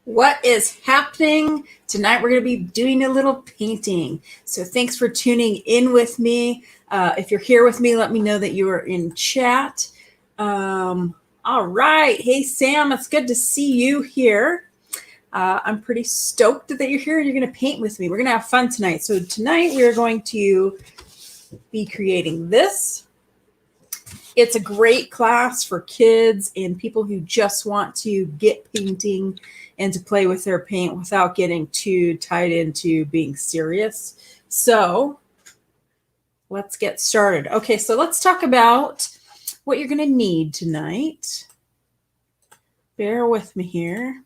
What is happening? Tonight we're going to be doing a little painting. So thanks for tuning in with me. If you're here with me, let me know that you are in chat. All right. Hey, Sam, it's good to see you here. I'm pretty stoked that you're here. You're going to paint with me. We're going to have fun tonight. So tonight we are going to be creating this. It's a great class for kids and people who just want to get painting and to play with their paint without getting too tied into being serious. So let's get started. Okay, so let's talk about what you're going to need tonight. Bear with me here.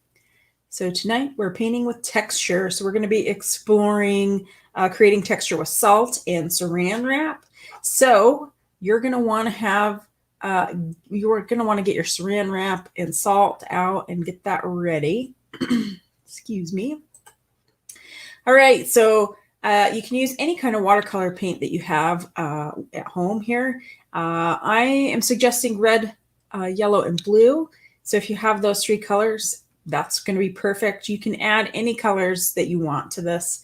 So tonight we're painting with texture. So we're going to be exploring creating texture with salt and saran wrap. So you're going to want to have, you're going to want to get your saran wrap and salt out and get that ready. Excuse me. All right, so you can use any kind of watercolor paint that you have at home here. I am suggesting red, yellow, and blue. So if you have those three colors, that's going to be perfect. You can add any colors that you want to this.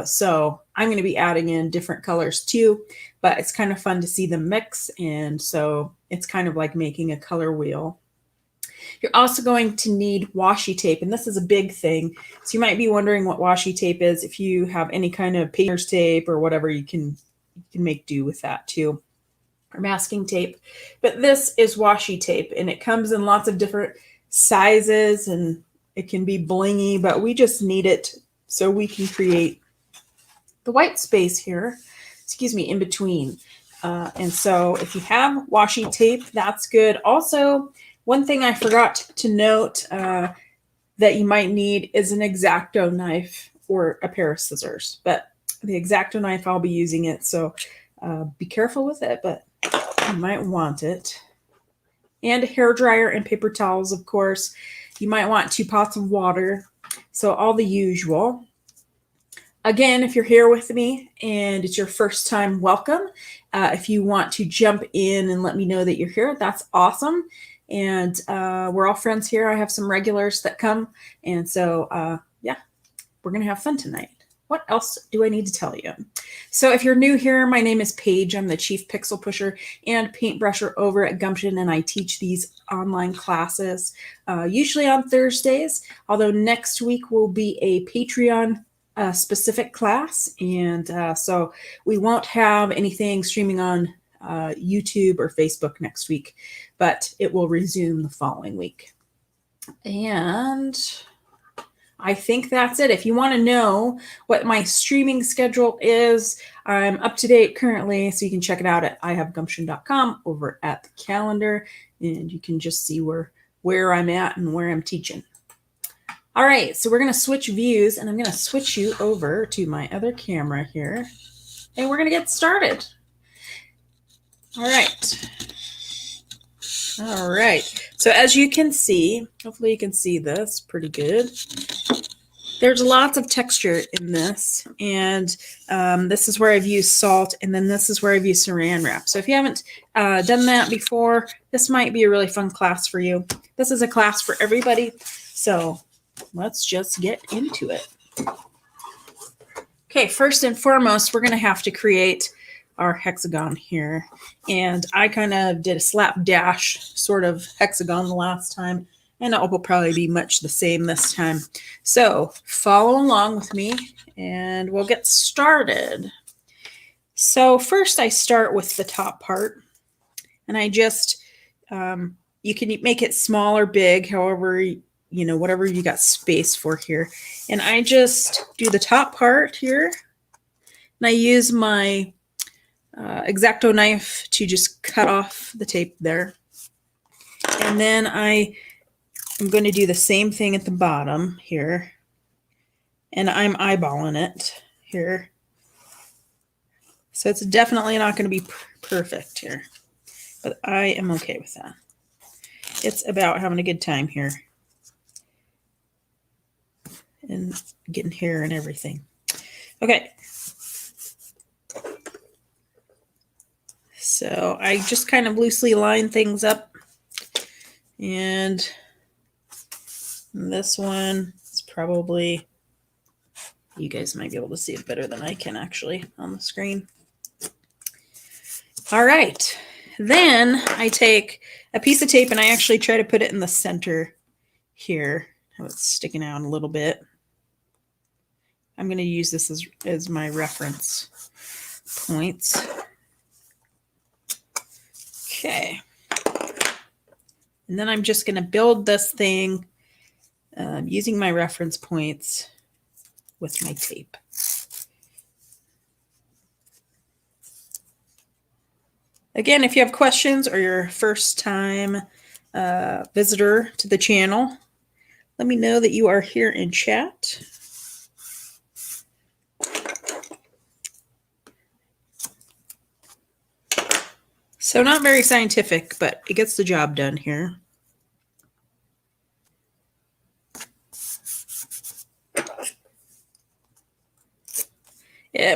So I'm going to be adding in different colors too, but it's kind of fun to see them mix. And so it's kind of like making a color wheel. You're also going to need washi tape, and this is a big thing. So you might be wondering what washi tape is. If you have any kind of painter's tape or whatever, you can make do with that too, or masking tape. But this is washi tape, and it comes in lots of different sizes, and it can be blingy, but we just need it so we can create the white space here, in between. And so if you have washi tape, that's good. Also, one thing I forgot to note that you might need is an X-Acto knife or a pair of scissors. But the X-Acto knife, I'll be using it, so be careful with it, but you might want it. And a hairdryer and paper towels, of course. You might want 2 pots of water. So all the usual. Again, if you're here with me and it's your first time, welcome. If you want to jump in and let me know that you're here, that's awesome. And we're all friends here. I have some regulars that come. And so, yeah, we're going to have fun tonight. What else do I need to tell you? So if you're new here, my name is Paige. I'm the Chief Pixel Pusher and Paintbrusher over at Gumption, and I teach these online classes, usually on Thursdays, although next week will be a Patreon specific class. And so we won't have anything streaming on YouTube or Facebook next week, but it will resume the following week. And I think that's it. If you want to know what my streaming schedule is, I'm up to date currently, so you can check it out at ihavegumption.com over at the calendar, and you can just see where I'm at and where I'm teaching. All right, so we're going to switch views, and I'm going to switch you over to my other camera here, and we're going to get started. All right. All right. So as you can see, hopefully you can see this pretty good. There's lots of texture in this, and this is where I've used salt, and then this is where I've used saran wrap. So if you haven't done that before, this might be a really fun class for you. This is a class for everybody, so let's just get into it. Okay, first and foremost, we're going to have to create our hexagon here. And I kind of did a slapdash sort of hexagon the last time, and it will probably be much the same this time. So follow along with me and we'll get started. So first I start with the top part, and I just, you can make it small or big, however, whatever you got space for here. And I just do the top part here, and I use my X-Acto knife to just cut off the tape there. And then I'm going to do the same thing at the bottom here, and I'm eyeballing it here. So it's definitely not going to be perfect here, but I am okay with that. It's about having a good time here and getting hair and everything. Okay. So I just kind of loosely line things up, and And this one is probably, you guys might be able to see it better than I can actually on the screen. All right. Then I take a piece of tape and I actually try to put it in the center here. How it's sticking out a little bit. I'm going to use this as my reference points. Okay. And then I'm just going to build this thing using my reference points with my tape. Again, if you have questions or you're a first time visitor to the channel, let me know that you are here in chat. So not very scientific, but it gets the job done here.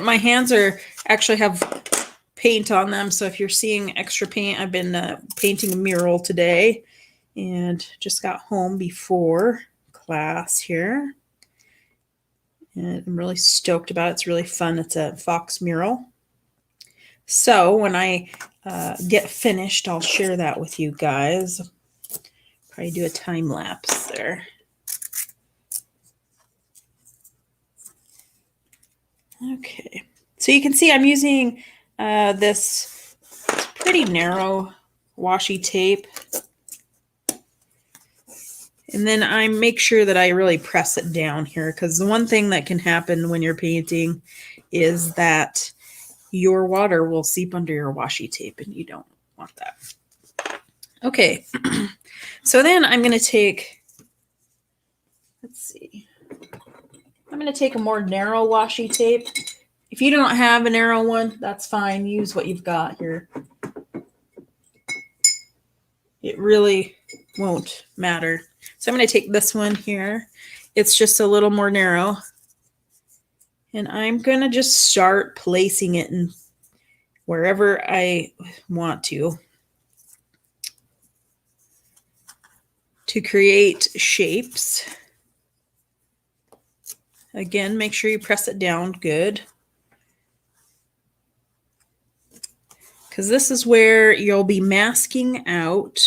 My hands actually have paint on them, so if you're seeing extra paint, I've been painting a mural today and just got home before class here. And I'm really stoked about it. It's really fun. It's a fox mural. So when I get finished, I'll share that with you guys. Probably do a time lapse there. Okay, so you can see I'm using this pretty narrow washi tape. And then I make sure that I really press it down here, because the one thing that can happen when you're painting is that your water will seep under your washi tape, and you don't want that. Okay, so then I'm going to take, let's see, I'm going to take a more narrow washi tape. If you don't have a narrow one, that's fine. Use what you've got here. It really won't matter. So I'm going to take this one here. It's just a little more narrow. And I'm going to just start placing it in wherever I want to create shapes. Again, make sure you press it down good, because this is where you'll be masking out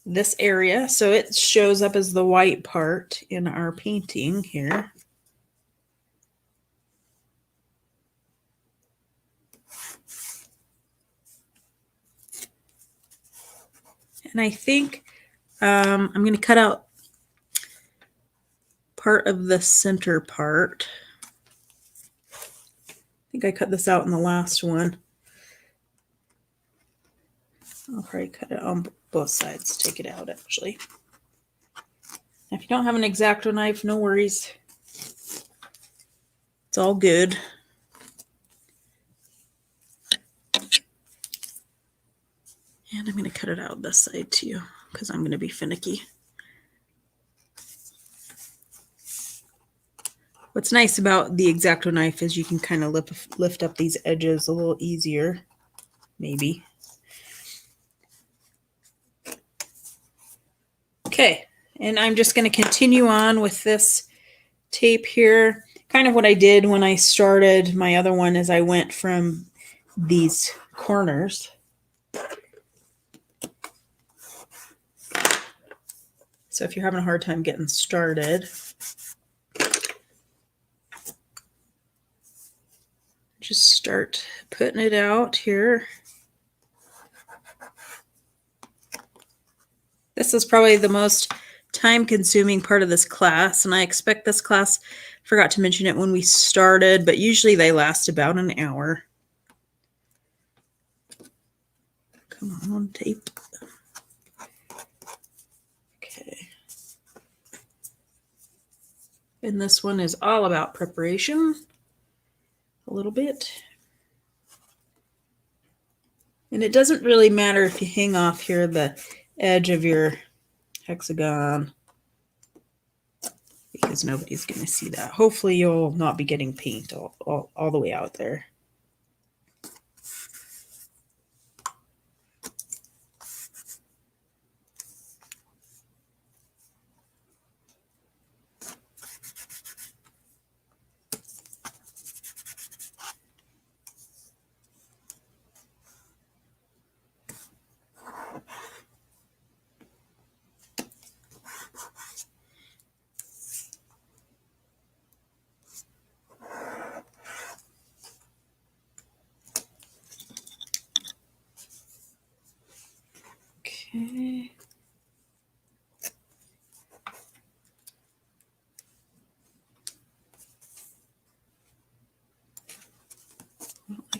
this area, so it shows up as the white part in our painting here. And I think I'm going to cut out part of the center part. I think I cut this out in the last one. I'll probably cut it on both sides, take it out actually. If you don't have an X-Acto knife, no worries. It's all good. And I'm going to cut it out this side too, because I'm going to be finicky. What's nice about the X-Acto knife is you can kind of lift up these edges a little easier, maybe. Okay, and I'm just going to continue on with this tape here. Kind of what I did when I started my other one is I went from these corners. So if you're having a hard time getting started, just start putting it out here. This is probably the most time-consuming part of this class, and I expect this class, forgot to mention it when we started, but usually they last about an hour. Come on, tape. Okay. And this one is all about preparation, a little bit. And it doesn't really matter if you hang off here the edge of your hexagon, because nobody's going to see that. Hopefully you'll not be getting paint all the way out there.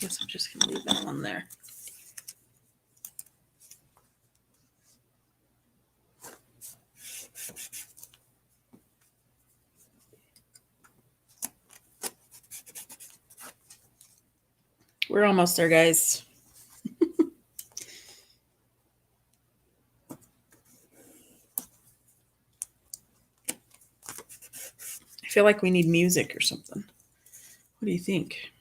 guess I'm just going to leave that one there. We're almost there, guys. I feel like we need music or something. What do you think?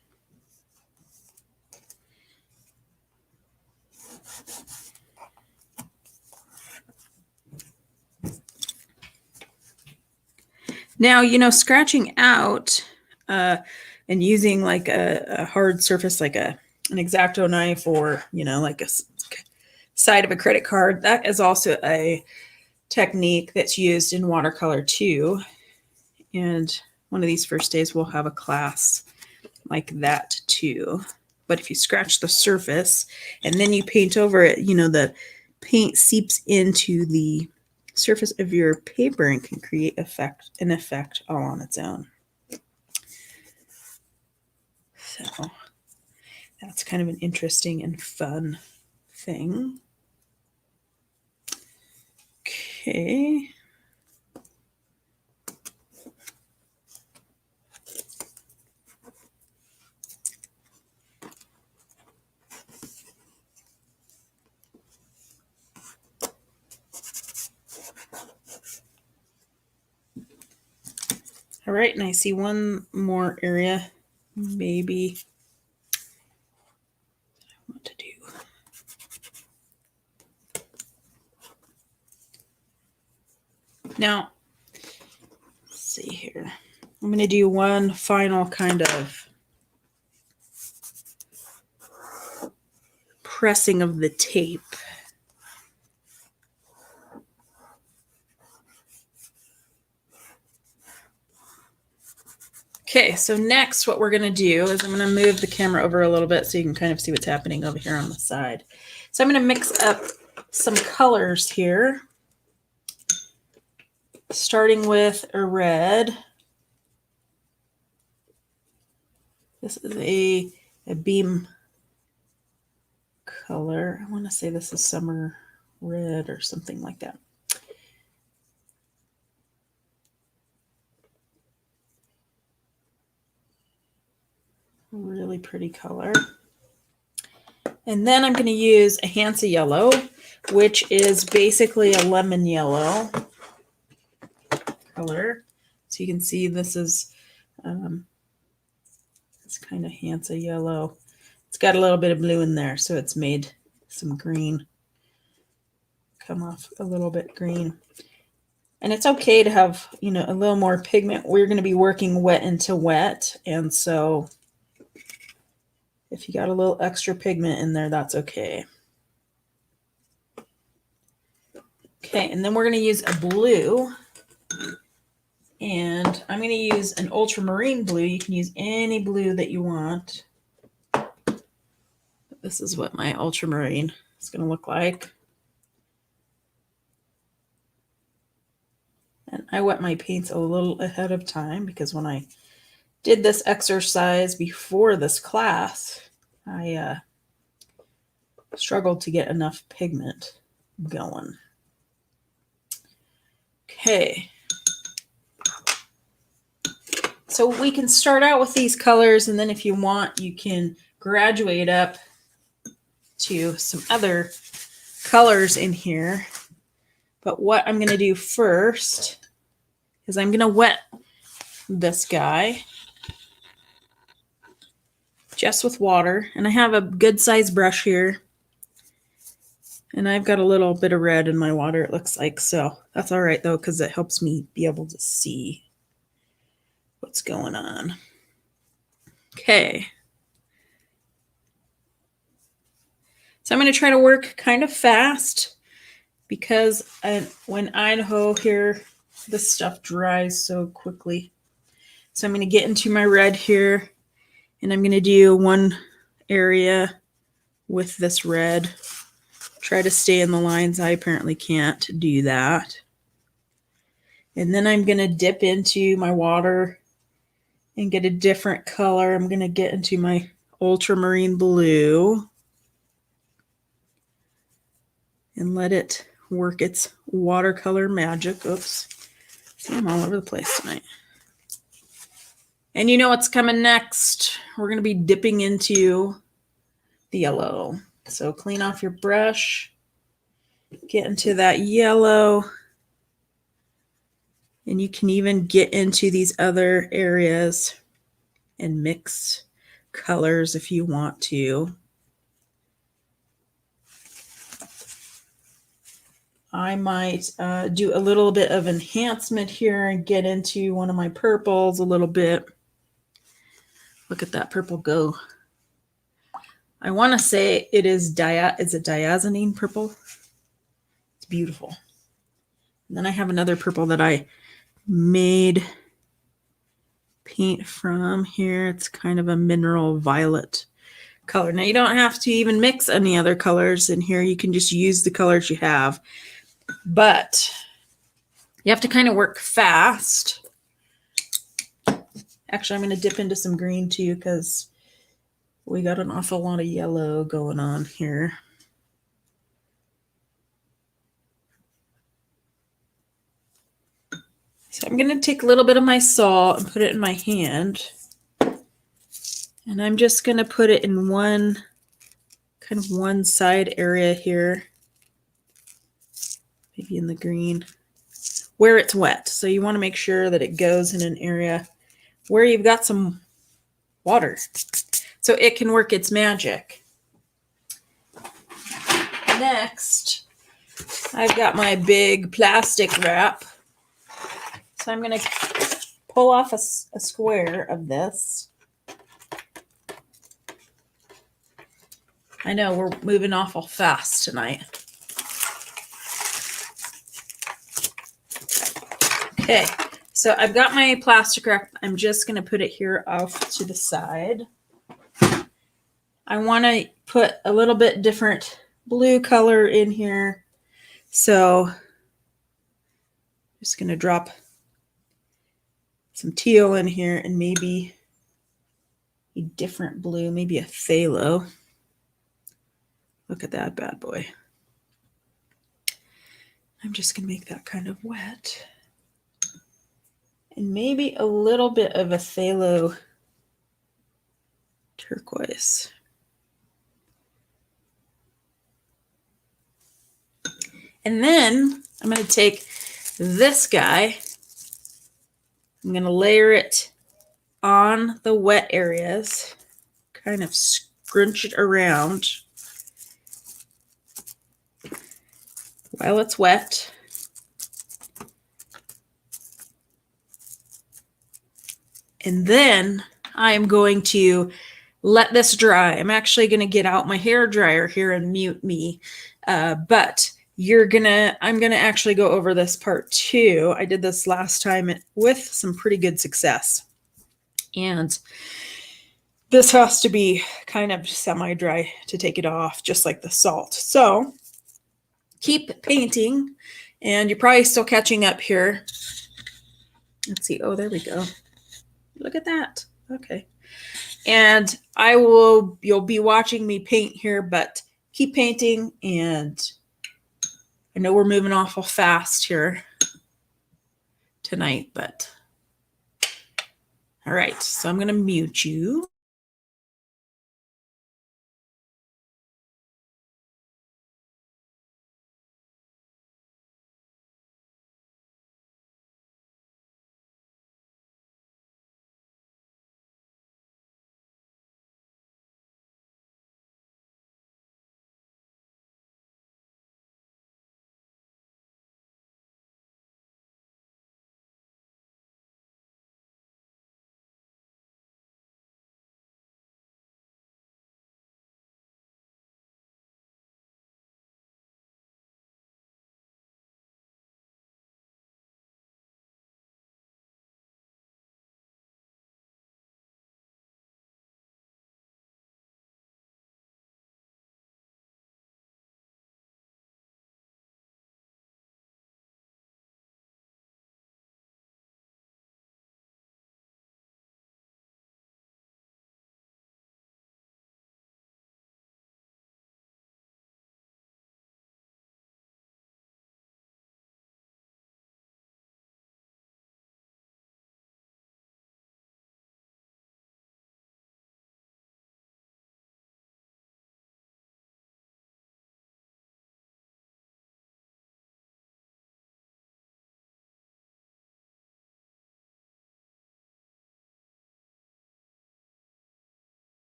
Now, you know, scratching out and using like a hard surface, like an X-Acto knife, or, you know, like a side of a credit card, that is also a technique that's used in watercolor too. And one of these first days we'll have a class like that too. But if you scratch the surface and then you paint over it, you know, the paint seeps into the surface of your paper and can create an effect all on its own. So that's kind of an interesting and fun thing. Okay. All right, and I see one more area, maybe I want to do. Now, let's see here. I'm going to do one final kind of pressing of the tape. Okay, so next what we're going to do is I'm going to move the camera over a little bit so you can kind of see what's happening over here on the side. So I'm going to mix up some colors here, starting with a red. This is a beam color. I want to say this is summer red or something like that. Really pretty color. And then I'm going to use a Hansa yellow, which is basically a lemon yellow color. So you can see this is it's kind of Hansa yellow. It's got a little bit of blue in there, so it's made some green come off a little bit green. And it's okay to have, you know, a little more pigment. We're going to be working wet into wet, and so if you got a little extra pigment in there, that's okay. Okay, and then we're going to use a blue. And I'm going to use an ultramarine blue. You can use any blue that you want. This is what my ultramarine is going to look like. And I wet my paints a little ahead of time because when I did this exercise before this class, I struggled to get enough pigment going. Okay. So we can start out with these colors, and then if you want, you can graduate up to some other colors in here. But what I'm going to do first is I'm going to wet this guy just with water. And I have a good sized brush here. And I've got a little bit of red in my water, it looks like. So that's all right, though, because it helps me be able to see what's going on. Okay. So I'm going to try to work kind of fast because when Idaho here, this stuff dries so quickly. So I'm going to get into my red here, and I'm going to do one area with this red. Try to stay in the lines. I apparently can't do that. And then I'm going to dip into my water and get a different color. I'm going to get into my Ultramarine Blue and let it work its watercolor magic. Oops. See, I'm all over the place tonight. And you know what's coming next? We're going to be dipping into the yellow. So clean off your brush, get into that yellow, and you can even get into these other areas and mix colors if you want to. I might do a little bit of enhancement here and get into one of my purples a little bit. Look at that purple go. I want to say it is diazonine purple. It's beautiful. And then I have another purple that I made paint from here. It's kind of a mineral violet color. Now you don't have to even mix any other colors in here. You can just use the colors you have. But you have to kind of work fast. Actually, I'm going to dip into some green too because we got an awful lot of yellow going on here. So I'm going to take a little bit of my salt and put it in my hand. And I'm just going to put it in one side area here. Maybe in the green where it's wet. So you want to make sure that it goes in an area where you've got some water so it can work its magic. Next, I've got my big plastic wrap. So I'm going to pull off a square of this. I know we're moving awful fast tonight. Okay, so I've got my plastic wrap. I'm just going to put it here off to the side. I want to put a little bit different blue color in here. So I'm just going to drop some teal in here and maybe a different blue, maybe a phthalo. Look at that bad boy. I'm just going to make that kind of wet. And maybe a little bit of a phthalo turquoise. And then I'm going to take this guy. I'm going to layer it on the wet areas, kind of scrunch it around while it's wet. And then I am going to let this dry. I'm actually going to get out my hairdryer here and mute me. But I'm going to actually go over this part too. I did this last time with some pretty good success. And this has to be kind of semi-dry to take it off, just like the salt. So keep painting, and you're probably still catching up here. Let's see. Oh, there we go. Look at that. Okay. And you'll be watching me paint here, but keep painting. And I know we're moving awful fast here tonight, but all right. So I'm going to mute you.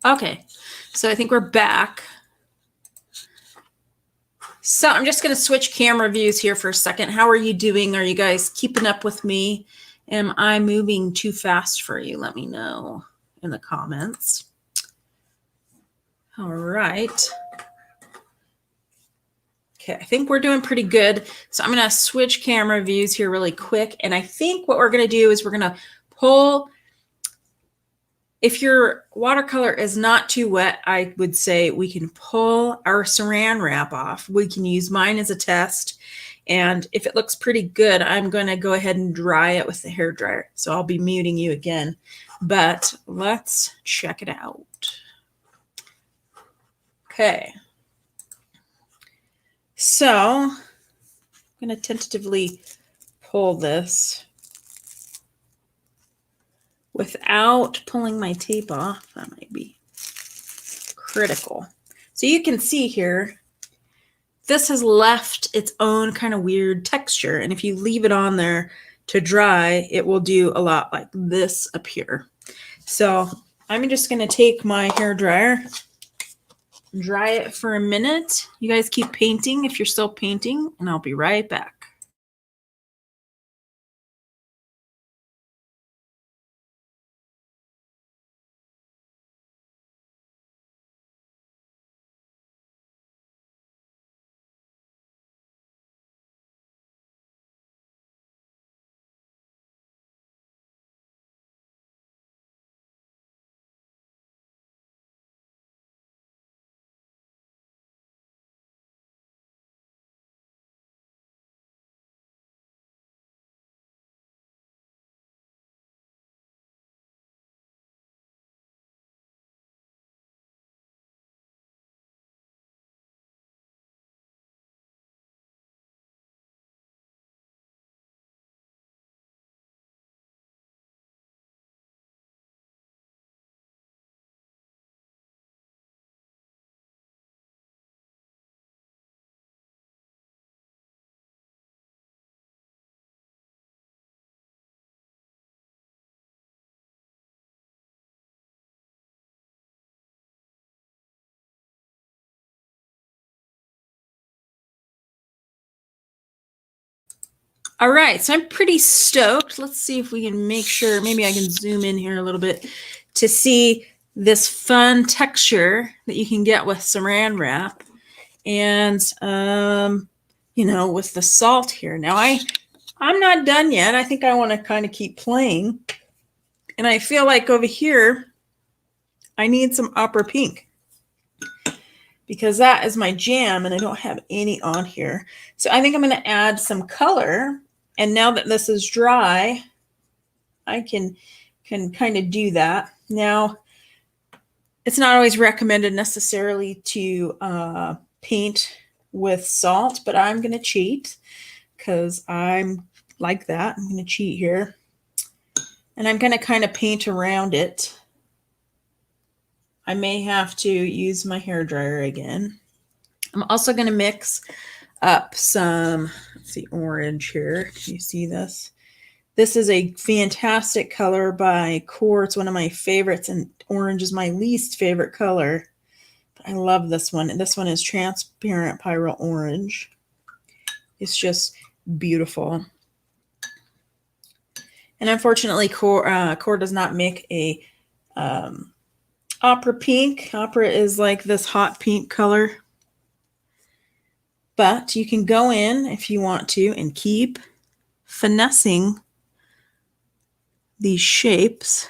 Okay, so I think we're back. So I'm just going to switch camera views here for a second. How are you doing? Are you guys keeping up with me? Am I moving too fast for you? Let me know in the comments. All right. Okay, I think we're doing pretty good. So I'm going to switch camera views here really quick. And I think what we're going to do is we're going to pull. If your watercolor is not too wet, I would say we can pull our saran wrap off. We can use mine as a test. And if it looks pretty good, I'm going to go ahead and dry it with the hairdryer. So I'll be muting you again. But let's check it out. Okay. So I'm going to tentatively pull this without pulling my tape off. That might be critical. So you can see here, this has left its own kind of weird texture. And if you leave it on there to dry, it will do a lot like this up here. So I'm just going to take my hairdryer, dry it for a minute. You guys keep painting if you're still painting, and I'll be right back. All right, so I'm pretty stoked. Let's see if we can make sure, maybe I can zoom in here a little bit to see this fun texture that you can get with saran wrap. And, you know, with the salt here. Now, I'm not done yet. I think I want to kind of keep playing. And I feel like over here, I need some opera pink, because that is my jam and I don't have any on here. So I think I'm going to add some color. And now that this is dry, I can kind of do that. Now, it's not always recommended necessarily to paint with salt, but I'm going to cheat because I'm like that. I'm going to cheat here. And I'm going to kind of paint around it. I may have to use my hairdryer again. I'm also going to mix up some, let's see, orange here. Can you see this? This is a fantastic color by Core. It's one of my favorites, and orange is my least favorite color. But I love this one. This one is transparent pyrrole orange. It's just beautiful. And unfortunately, Core does not make a opera pink. Opera is like this hot pink color. But you can go in if you want to and keep finessing these shapes.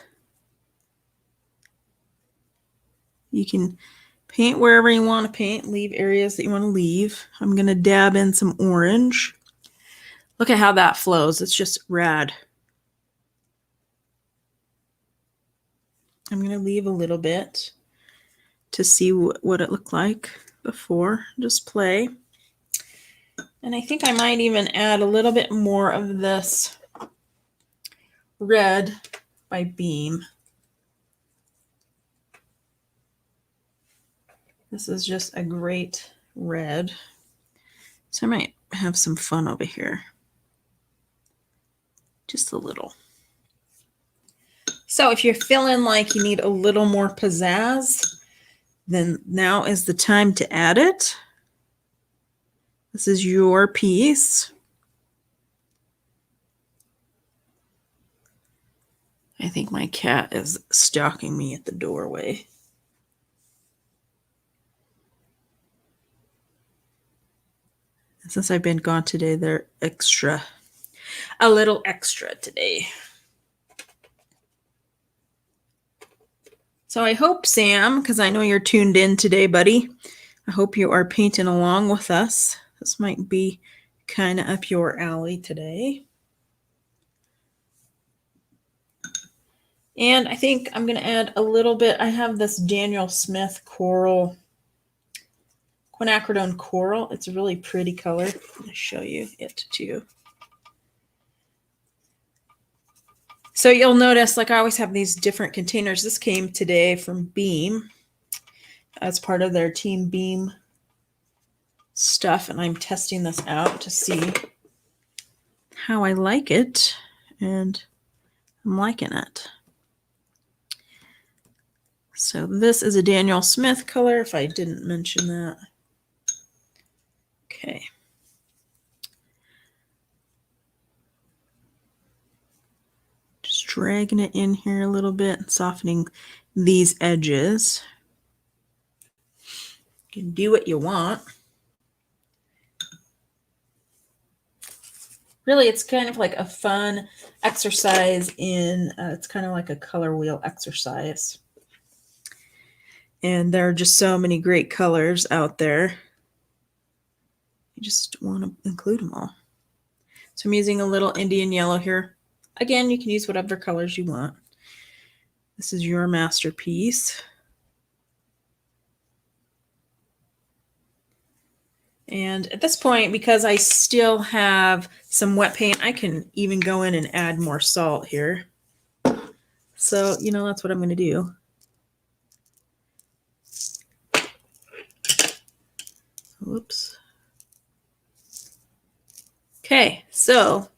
You can paint wherever you want to paint, leave areas that you want to leave. I'm going to dab in some orange. Look at how that flows. It's just rad. I'm going to leave a little bit to see what it looked like before. Just play. And I think I might even add a little bit more of this red by Beam. This is just a great red. So I might have some fun over here. Just a little. So if you're feeling like you need a little more pizzazz, then now is the time to add it. This is your piece. I think my cat is stalking me at the doorway. And since I've been gone today, they're a little extra today. So I hope, Sam, because I know you're tuned in today, buddy, I hope you are painting along with us. This might be kind of up your alley today. And I think I'm going to add a little bit. I have this Daniel Smith coral, quinacridone coral. It's a really pretty color. I'm going to show you it too. So you'll notice, like I always have these different containers. This came today from Beam as part of their Team Beam stuff. And I'm testing this out to see how I like it. And I'm liking it. So this is a Daniel Smith color, if I didn't mention that. Okay. Just dragging it in here a little bit and softening these edges. You can do what you want. Really, it's kind of like a fun exercise in, it's kind of like a color wheel exercise. And there are just so many great colors out there. You just want to include them all. So I'm using a little Indian yellow here. Again, you can use whatever colors you want. This is your masterpiece. And at this point, because I still have some wet paint, I can even go in and add more salt here. So, you know, that's what I'm going to do. Whoops. Okay, so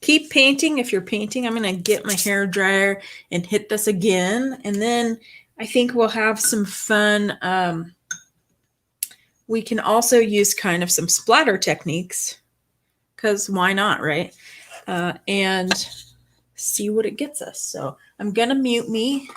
keep painting if you're painting. I'm going to get my hair dryer and hit this again. And then I think we'll have some fun. We can also use kind of some splatter techniques, because why not, right? And see what it gets us. So I'm going to mute me.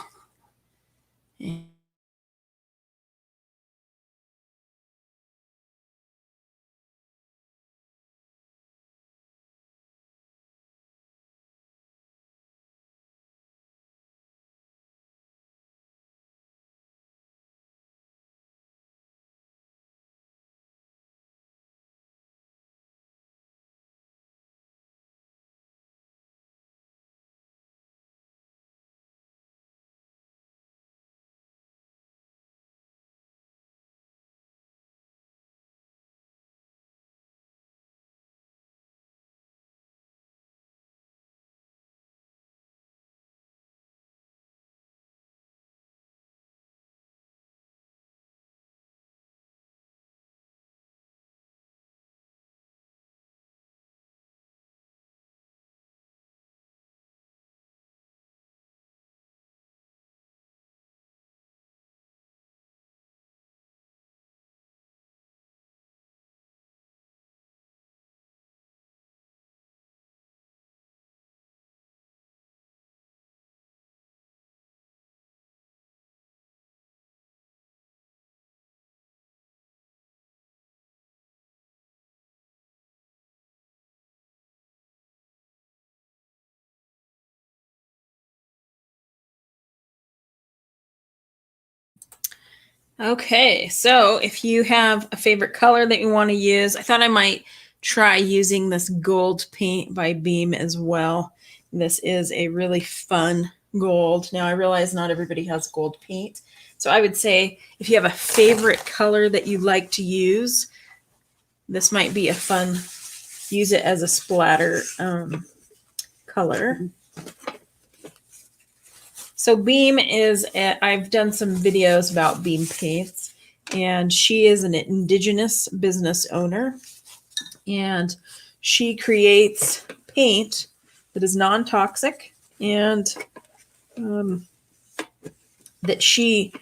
Okay, so if you have a favorite color that you want to use, I thought I might try using this gold paint by Beam as well. This is a really fun gold. Now I realize not everybody has gold paint. So I would say if you have a favorite color that you like to use, this might be a fun, use it as a splatter color. So Beam is, I've done some videos about Beam paints, and she is an indigenous business owner, and she creates paint that is non-toxic, and that she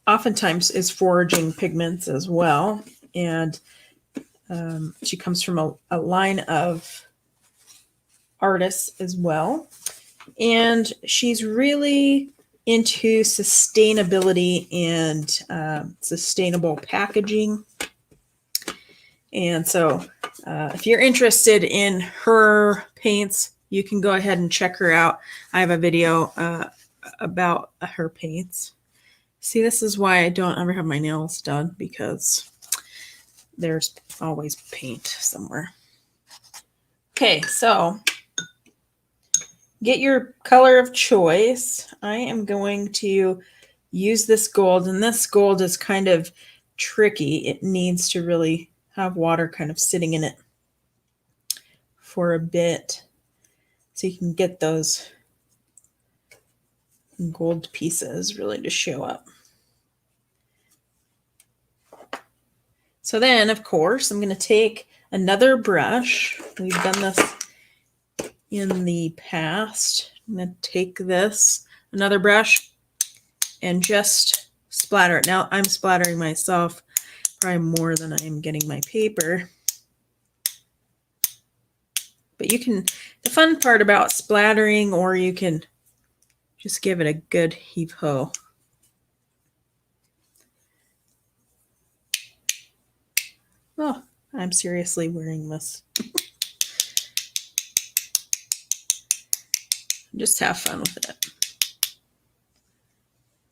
oftentimes is foraging pigments as well. And she comes from a line of artists as well. And she's really into sustainability and sustainable packaging. And so if you're interested in her paints, you can go ahead and check her out. I have a video about her paints. See, this is why I don't ever have my nails done, because there's always paint somewhere. Okay, so get your color of choice. I am going to use this gold, and this gold is kind of tricky. It needs to really have water kind of sitting in it for a bit so you can get those gold pieces really to show up. So then, of course, I'm going to take another brush. We've done this in the past. I'm going to take another brush, and just splatter it. Now I'm splattering myself probably more than I am getting my paper. But you can, the fun part about splattering, or you can just give it a good heave-ho. Oh, I'm seriously wearing this. Just have fun with it.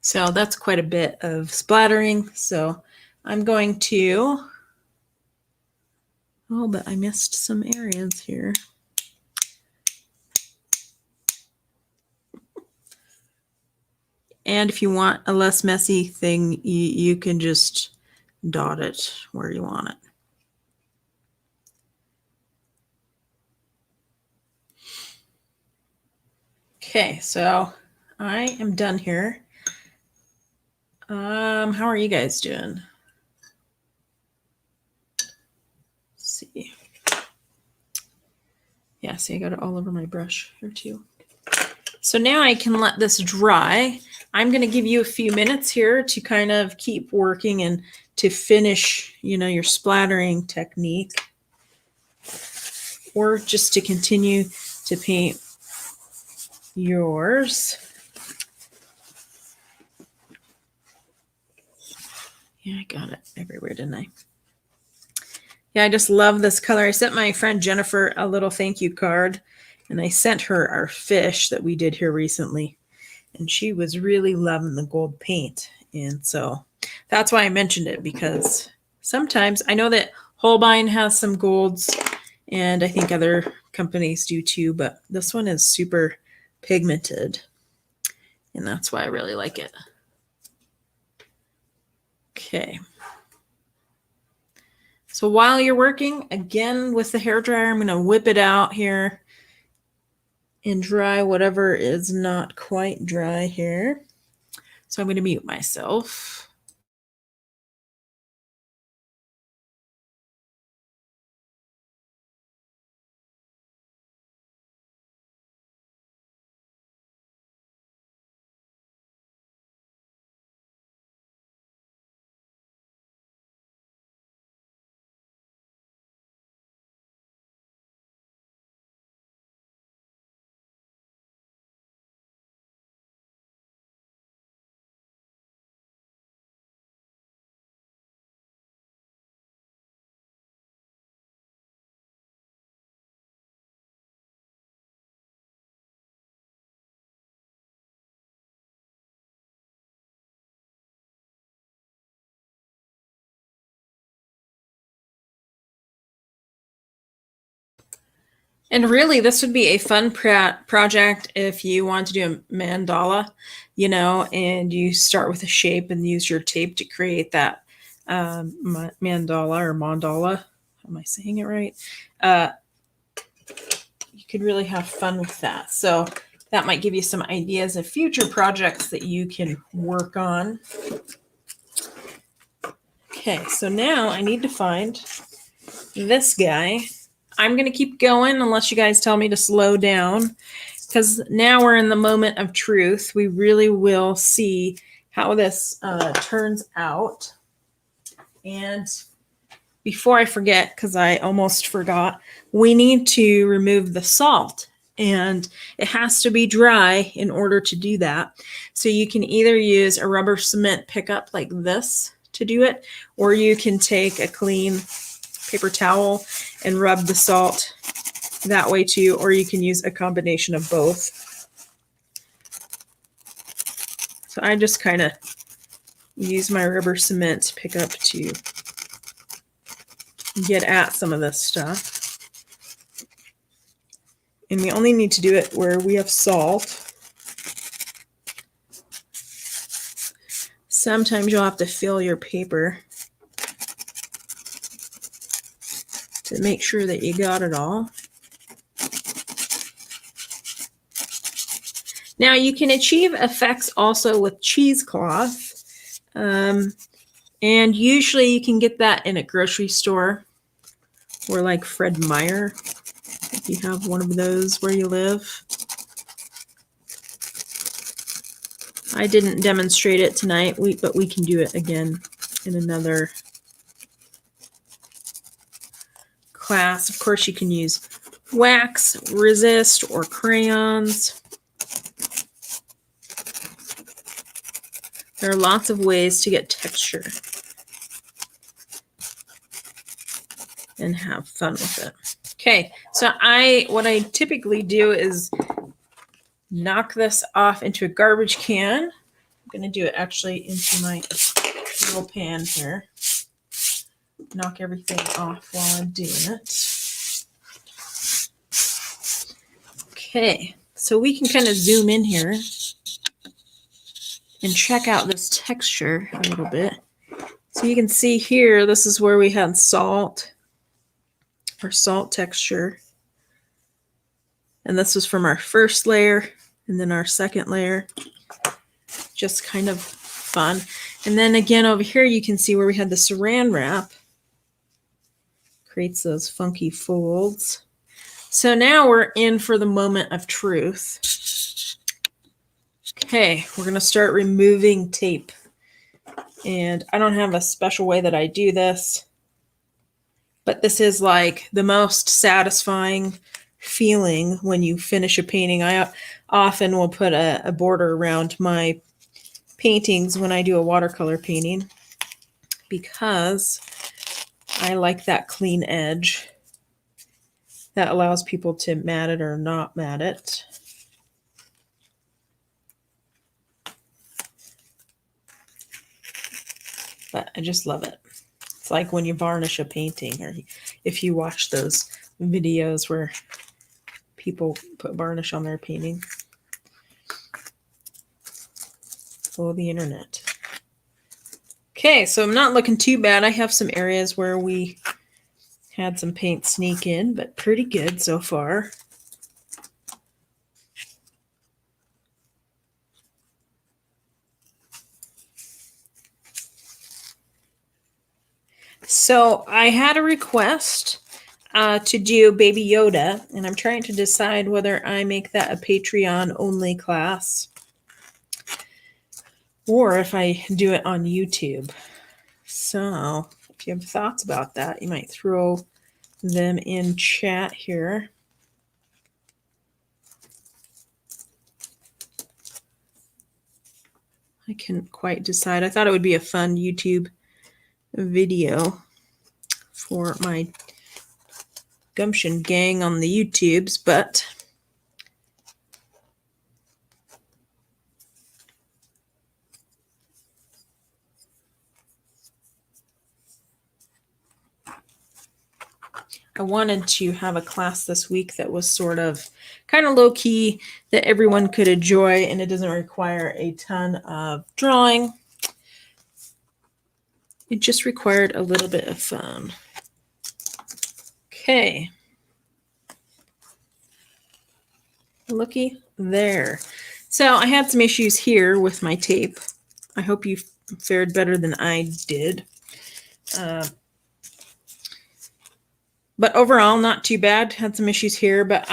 So that's quite a bit of splattering. So I'm going to, oh, but I missed some areas here. And if you want a less messy thing, you can just dot it where you want it. Okay, so I am done here. How are you guys doing? Let's see. Yeah, see, I got it all over my brush here too. So now I can let this dry. I'm going to give you a few minutes here to kind of keep working and to finish, your splattering technique, or just to continue to paint yours. Yeah, I got it everywhere, didn't I? Yeah, I just love this color. I sent my friend Jennifer a little thank you card, and I sent her our fish that we did here recently, and she was really loving the gold paint. And so that's why I mentioned it, because sometimes I know that Holbein has some golds, and I think other companies do too, but this one is super pigmented, and that's why I really like it. Okay. So while you're working, again, with the hairdryer, I'm going to whip it out here and dry whatever is not quite dry here. So I'm going to mute myself. And really, this would be a fun project if you want to do a mandala, and you start with a shape and use your tape to create that mandala or mandala. Am I saying it right? You could really have fun with that. So that might give you some ideas of future projects that you can work on. Okay, so now I need to find this guy. I'm going to keep going unless you guys tell me to slow down, because now we're in the moment of truth. We really will see how this turns out. And before I forget, because I almost forgot, we need to remove the salt, and it has to be dry in order to do that. So you can either use a rubber cement pickup like this to do it, or you can take a clean paper towel and rub the salt that way too, or you can use a combination of both. So I just kind of use my rubber cement pickup to get at some of this stuff. And we only need to do it where we have salt. Sometimes you'll have to fill your paper to make sure that you got it all. Now you can achieve effects also with cheesecloth. And usually you can get that in a grocery store, or like Fred Meyer, if you have one of those where you live. I didn't demonstrate it tonight, but we can do it again in another class. Of course, you can use wax, resist, or crayons. There are lots of ways to get texture and have fun with it. Okay, so what I typically do is knock this off into a garbage can. I'm going to do it actually into my little pan here. Knock everything off while I'm doing it. Okay, so we can kind of zoom in here and check out this texture a little bit. So you can see here, this is where we had salt, or salt texture. And this was from our first layer, and then our second layer. Just kind of fun. And then again over here, you can see where we had the saran wrap. Creates those funky folds. So now we're in for the moment of truth. Okay, we're going to start removing tape. And I don't have a special way that I do this, but this is like the most satisfying feeling when you finish a painting. I often will put a border around my paintings when I do a watercolor painting, because I like that clean edge that allows people to mat it or not mat it. But I just love it. It's like when you varnish a painting, or if you watch those videos where people put varnish on their painting. Oh, the internet. Okay, so I'm not looking too bad. I have some areas where we had some paint sneak in, but pretty good so far. So I had a request to do Baby Yoda, and I'm trying to decide whether I make that a Patreon only class or if I do it on YouTube. So if you have thoughts about that, you might throw them in chat here. I couldn't quite decide. I thought it would be a fun YouTube video for my Gumption gang on the YouTubes, but I wanted to have a class this week that was sort of kind of low-key, that everyone could enjoy, and it doesn't require a ton of drawing. It just required a little bit of fun. Okay. Looky there. So I had some issues here with my tape. I hope you fared better than I did. But overall, not too bad. Had some issues here, but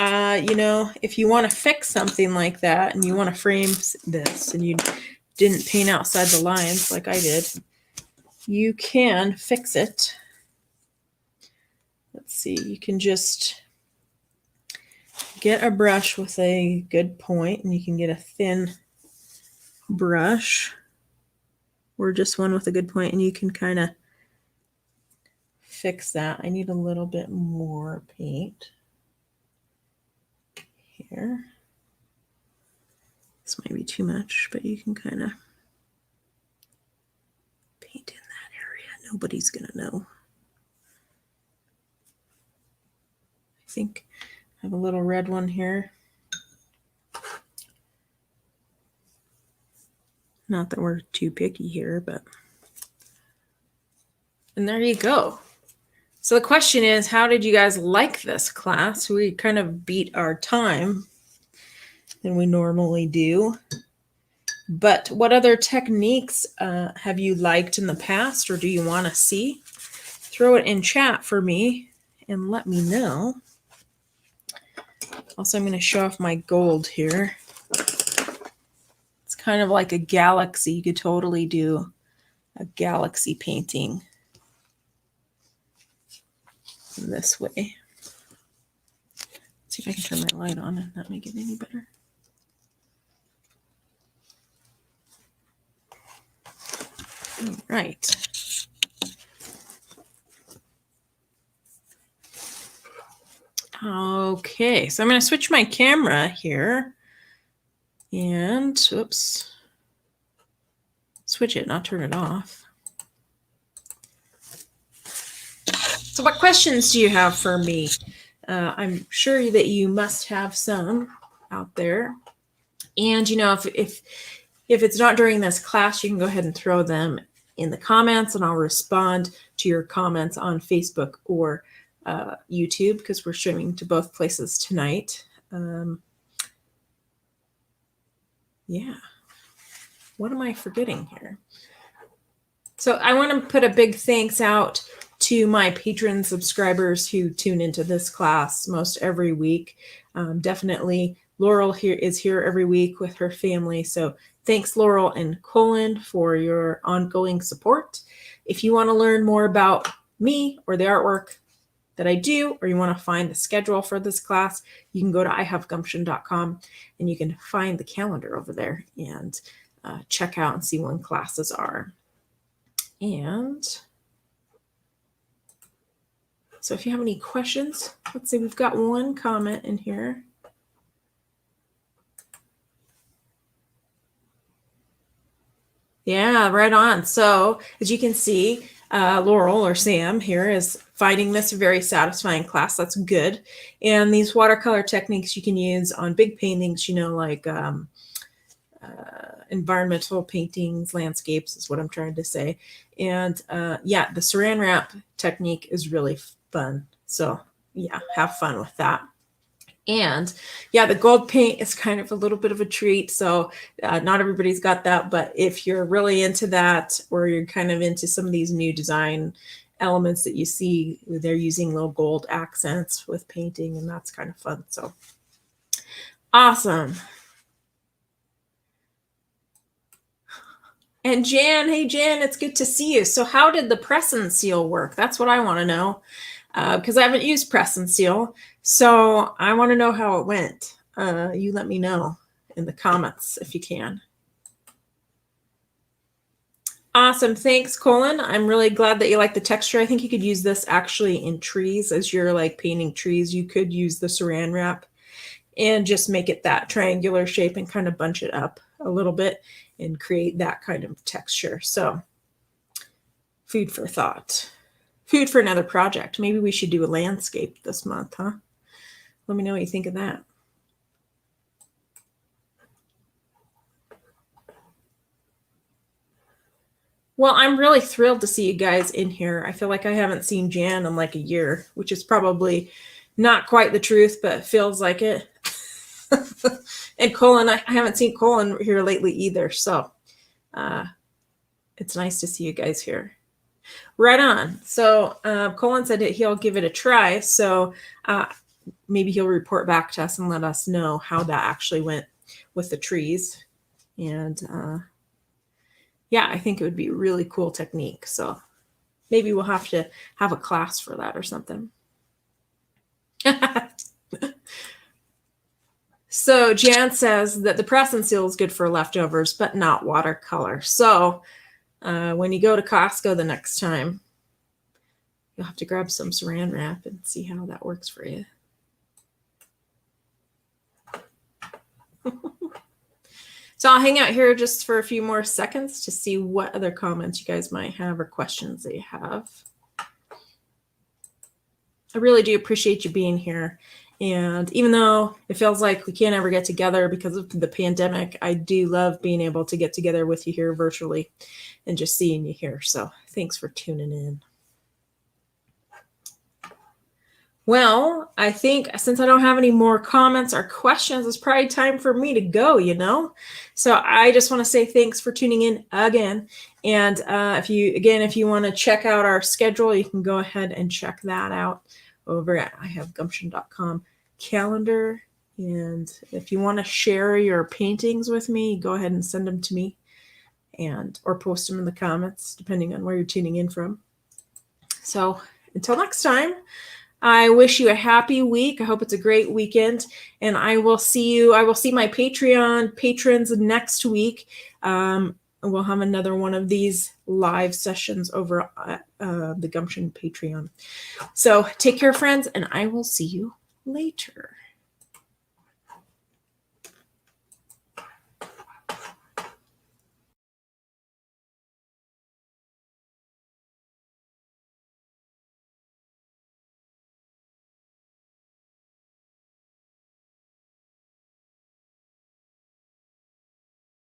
you know, if you want to fix something like that and you want to frame this and you didn't paint outside the lines like I did, you can fix it. Let's see, you can just get a brush with a good point, and you can get a thin brush or just one with a good point, and you can kind of fix that. I need a little bit more paint here. This might be too much, but you can kind of paint in that area. Nobody's gonna know. I think I have a little red one here. Not that we're too picky here, but. And there you go. So the question is, how did you guys like this class? We kind of beat our time than we normally do. But what other techniques have you liked in the past, or do you want to see? Throw it in chat for me and let me know. Also, I'm going to show off my gold here. It's kind of like a galaxy. You could totally do a galaxy painting this way. Let's see if I can turn my light on and not make it any better. All right. Okay, so I'm going to switch my camera here and, oops, switch it, not turn it off. So what questions do you have for me? I'm sure that you must have some out there. And, you know, if it's not during this class, you can go ahead and throw them in the comments, and I'll respond to your comments on Facebook or YouTube, because we're streaming to both places tonight. Yeah. What am I forgetting here? So I want to put a big thanks out to my patron subscribers who tune into this class most every week. Definitely Laurel is here every week with her family. So thanks, Laurel and Colin, for your ongoing support. If you want to learn more about me or the artwork that I do, or you want to find the schedule for this class, you can go to ihavegumption.com and you can find the calendar over there and check out and see when classes are. And so if you have any questions, let's see, we've got one comment in here. Yeah, right on. So as you can see, Laurel or Sam here is finding this a very satisfying class. That's good. And these watercolor techniques you can use on big paintings, you know, like environmental paintings, landscapes is what I'm trying to say. And yeah, the saran wrap technique is really fun. So yeah, have fun with that. And yeah, the gold paint is kind of a little bit of a treat. So not everybody's got that, but if you're really into that, or you're kind of into some of these new design elements that you see, they're using little gold accents with painting, and that's kind of fun. So awesome. And Jan, hey Jan, it's good to see you. So how did the press and seal work? That's what I want to know, because I haven't used press and seal. So I want to know how it went. You let me know in the comments if you can. Awesome. Thanks, Colin. I'm really glad that you like the texture. I think you could use this actually in trees. As you're like painting trees, you could use the saran wrap and just make it that triangular shape and kind of bunch it up a little bit and create that kind of texture. So food for thought. Food for another project. Maybe we should do a landscape this month, huh? Let me know what you think of that. Well, I'm really thrilled to see you guys in here. I feel like I haven't seen Jan in like a year, which is probably not quite the truth, but it feels like it. And Colin, I haven't seen Colin here lately either. So it's nice to see you guys here. Right on. So Colin said that he'll give it a try. So maybe he'll report back to us and let us know how that actually went with the trees. And yeah, I think it would be a really cool technique. So maybe we'll have to have a class for that or something. So Jan says that the press and seal is good for leftovers, but not watercolor. So when you go to Costco the next time, you'll have to grab some saran wrap and see how that works for you. So I'll hang out here just for a few more seconds to see what other comments you guys might have or questions that you have. I really do appreciate you being here. And even though it feels like we can't ever get together because of the pandemic, I do love being able to get together with you here virtually and just seeing you here. So thanks for tuning in. Well, I think since I don't have any more comments or questions, it's probably time for me to go, you know? So I just want to say thanks for tuning in again. And if you want to check out our schedule, you can go ahead and check that out over at ihavegumption.com calendar. And if you want to share your paintings with me, go ahead and send them to me or post them in the comments, depending on where you're tuning in from. So until next time, I wish you a happy week. I hope it's a great weekend, and I will see my Patreon patrons next week. We'll have another one of these live sessions over at the Gumption Patreon. So take care, friends, and I will see you later.